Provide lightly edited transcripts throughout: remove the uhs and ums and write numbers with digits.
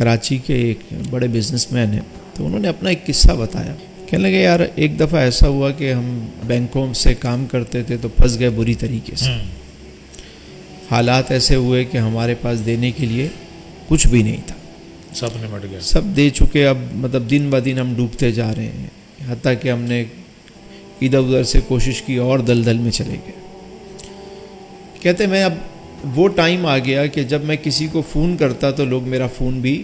کراچی کے ایک بڑے بزنس مین ہیں، تو انہوں نے اپنا ایک قصہ بتایا. کہنے لگے یار ایک دفعہ ایسا ہوا کہ ہم بینکوں سے کام کرتے تھے تو پھنس گئے بری طریقے سے. حالات ایسے ہوئے کہ ہمارے پاس دینے کے لیے کچھ بھی نہیں تھا، سب نمٹ گیا، سب دے چکے. اب مطلب دن بہ دن ہم ڈوبتے جا رہے ہیں، حتیٰ کہ ہم نے ادھر ادھر سے کوشش کی اور دلدل میں چلے گئے. کہتے میں اب وہ ٹائم آ گیا کہ جب میں کسی کو فون کرتا تو لوگ میرا فون بھی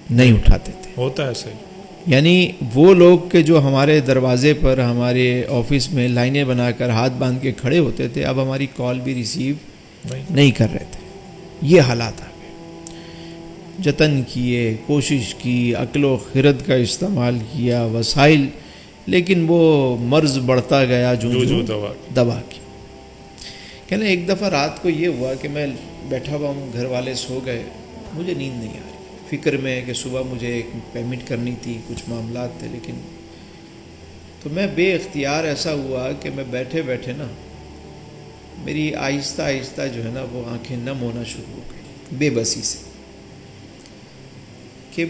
نہیں اٹھاتے تھے. ہوتا ہے صحیح. یعنی وہ لوگ کہ جو ہمارے دروازے پر ہمارے آفس میں لائنیں بنا کر ہاتھ باندھ کے کھڑے ہوتے تھے، اب ہماری کال بھی ریسیو نہیں کر رہے تھے. یہ حالات آ گئے. جتن کیے، کوشش کی، عقل و خرد کا استعمال کیا، وسائل، لیکن وہ مرض بڑھتا گیا جو دوا کی. کہنا ایک دفعہ رات کو یہ ہوا کہ میں بیٹھا ہوا ہوں، گھر والے سو گئے، مجھے نیند نہیں آ رہی، فکر میں ہے کہ صبح مجھے ایک پیمنٹ کرنی تھی، کچھ معاملات تھے. لیکن تو میں بے اختیار ایسا ہوا کہ میں بیٹھے بیٹھے نا میری آہستہ آہستہ جو ہے نا وہ آنکھیں نم ہونا شروع ہو گئی، بے بسی سے. کہ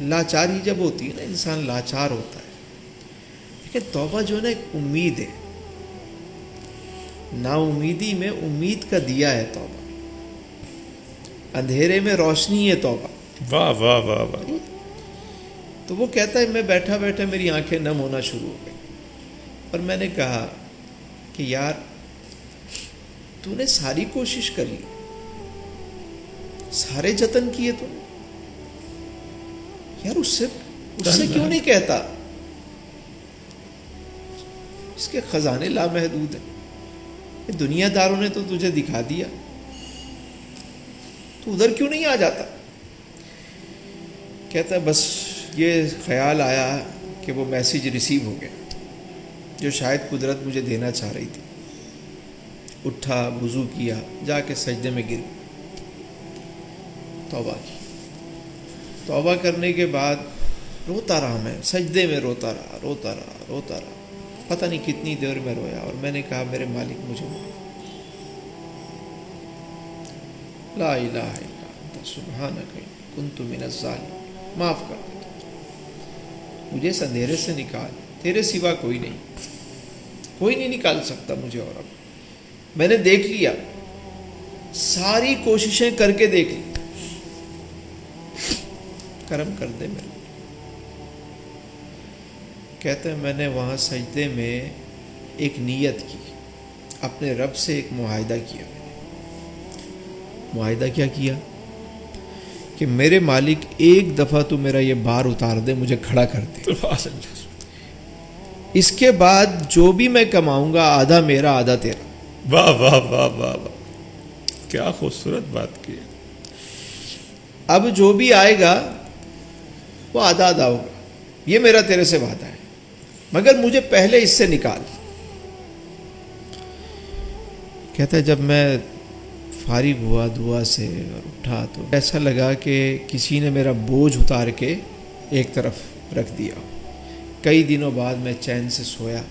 لاچاری جب ہوتی ہے نا، انسان لاچار ہوتا ہے. لیکن توبہ جو ہے نا ایک امید ہے، نا امیدی میں امید کا دیا ہے توبہ، اندھیرے میں روشنی ہے توبہ. واہ واہ واہ واہ. تو وہ کہتا ہے میں بیٹھا بیٹھا میری آنکھیں نم ہونا شروع ہو گئی، اور میں نے کہا کہ یار تو نے ساری کوشش کر لی، سارے جتن کیے تو نے، یار اس سے کیوں نہیں کہتا؟ اس کے خزانے لامحدود ہیں. دنیا داروں نے تو تجھے دکھا دیا، تو ادھر کیوں نہیں آ جاتا؟ کہتا ہے بس یہ خیال آیا کہ وہ میسیج ریسیو ہو گیا جو شاید قدرت مجھے دینا چاہ رہی تھی. اٹھا، وضو کیا، جا کے سجدے میں گر گیا، توبہ کی. توبہ کرنے کے بعد روتا رہا، میں سجدے میں روتا رہا. پتہ نہیں کتنی دیر میں رویا، اور میں نے کہا میرے مالک مجھے لا الہ الا انت سبحانک انی کنت من الظالمین، معاف کر دے، مجھے اس اندھیرے سے نکال، تیرے سوا کوئی نہیں نکال سکتا مجھے. اور اب میں نے دیکھ لیا، ساری کوششیں کر کے دیکھ لی، کرم کر دے میرے. کہتے ہیں میں نے وہاں سجدے میں ایک نیت کی، اپنے رب سے ایک معاہدہ کیا. میں نے معاہدہ کیا کیا کہ میرے مالک ایک دفعہ تو میرا یہ بار اتار دے، مجھے کھڑا کر دے. اس کے بعد جو بھی میں کماؤں گا آدھا میرا آدھا تیرا. واہ واہ واہ واہ واہ، کیا خوبصورت بات کی. اب جو بھی آئے گا وہ آدھا آدھا ہوگا، یہ میرا تیرے سے وعدہ ہے، مگر مجھے پہلے اس سے نکال. کہتا ہے جب میں فارغ ہوا دعا سے اور اٹھا تو ایسا لگا کہ کسی نے میرا بوجھ اتار کے ایک طرف رکھ دیا. کئی دنوں بعد میں چین سے سویا،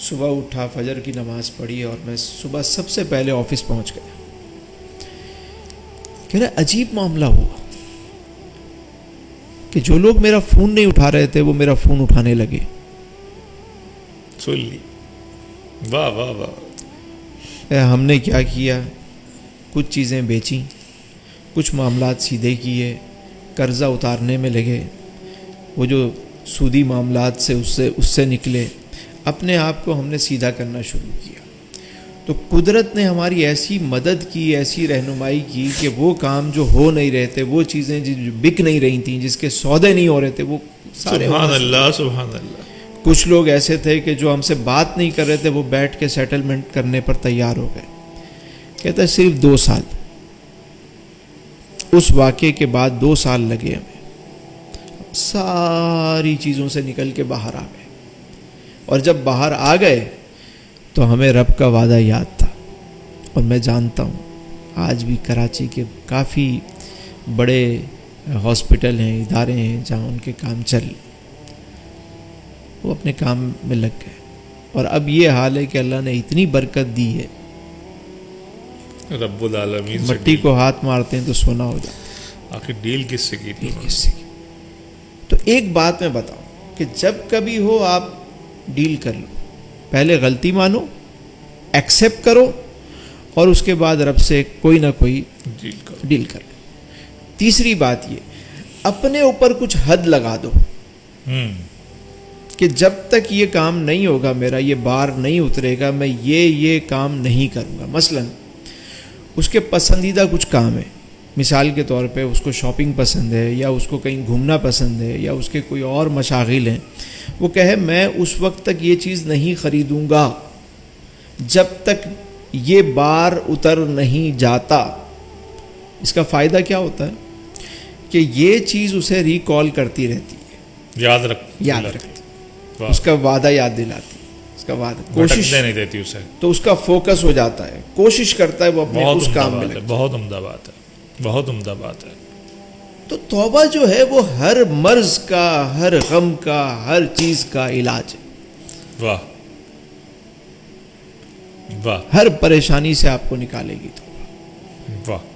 صبح اٹھا، فجر کی نماز پڑھی، اور میں صبح سب سے پہلے آفس پہنچ گیا. کہہ رہا عجیب معاملہ ہوا کہ جو لوگ میرا فون نہیں اٹھا رہے تھے وہ میرا فون اٹھانے لگے. سن لی. واہ واہ واہ. ہم نے کیا کیا، کچھ چیزیں بیچیں، کچھ معاملات سیدھے کیے، قرضہ اتارنے میں لگے، وہ جو سودی معاملات سے اس سے نکلے، اپنے آپ کو ہم نے سیدھا کرنا شروع کیا. تو قدرت نے ہماری ایسی مدد کی، ایسی رہنمائی کی کہ وہ کام جو ہو نہیں رہے تھے، وہ چیزیں جو بک نہیں رہی تھیں، جس کے سودے نہیں ہو رہے تھے، وہ سارے سبحان اللہ سبحان اللہ. کچھ لوگ ایسے تھے کہ جو ہم سے بات نہیں کر رہے تھے، وہ بیٹھ کے سیٹلمنٹ کرنے پر تیار ہو گئے. کہتا ہے صرف 2 سال، اس واقعے کے بعد 2 سال لگے ہمیں، ساری چیزوں سے نکل کے باہر آ گئے. اور جب باہر آ گئے تو ہمیں رب کا وعدہ یاد تھا. اور میں جانتا ہوں آج بھی کراچی کے کافی بڑے ہاسپٹل ہیں، ادارے ہیں جہاں ان کے کام چل، وہ اپنے کام میں لگ گئے. اور اب یہ حال ہے کہ اللہ نے اتنی برکت دی ہے، رب العالمین مٹی کو ہاتھ مارتے ہیں تو سونا ہو جاتا ہے. آخر ڈیل کس سے کی تھی؟ کس سے کی؟ تو ایک بات میں بتاؤں کہ جب کبھی ہو آپ ڈیل کر لو، پہلے غلطی مانو، ایکسیپٹ کرو، اور اس کے بعد رب سے کوئی نہ کوئی ڈیل کرو۔ ڈیل کر لو۔ تیسری بات یہ، اپنے اوپر کچھ حد لگا دو کہ جب تک یہ کام نہیں ہوگا، میرا یہ بار نہیں اترے گا، میں یہ کام نہیں کروں گا۔ مثلا اس کے پسندیدہ کچھ کام ہے، مثال کے طور پہ اس کو شاپنگ پسند ہے، یا اس کو کہیں گھومنا پسند ہے، یا اس کے کوئی اور مشاغل ہیں، وہ کہے میں اس وقت تک یہ چیز نہیں خریدوں گا جب تک یہ بار اتر نہیں جاتا۔ اس کا فائدہ کیا ہوتا ہے کہ یہ چیز اسے ریکال کرتی رہتی ہے، یاد رکھتی، واہ، اس کا وعدہ یاد دلاتی، اس کا وعدہ، کوشش بھٹکنے نہیں دیتی اسے۔ تو اس کا فوکس ہو جاتا ہے، کوشش کرتا ہے وہ اپنے بہت اس عمدہ کام میں بات ہے، لگے۔ بہت عمدہ بات ہے، بہت عمدہ بات ہے۔ تو توبہ جو ہے وہ ہر مرض کا، ہر غم کا، ہر چیز کا علاج ہے، واہ واہ ہر پریشانی سے آپ کو نکالے گی توبہ۔ واہ۔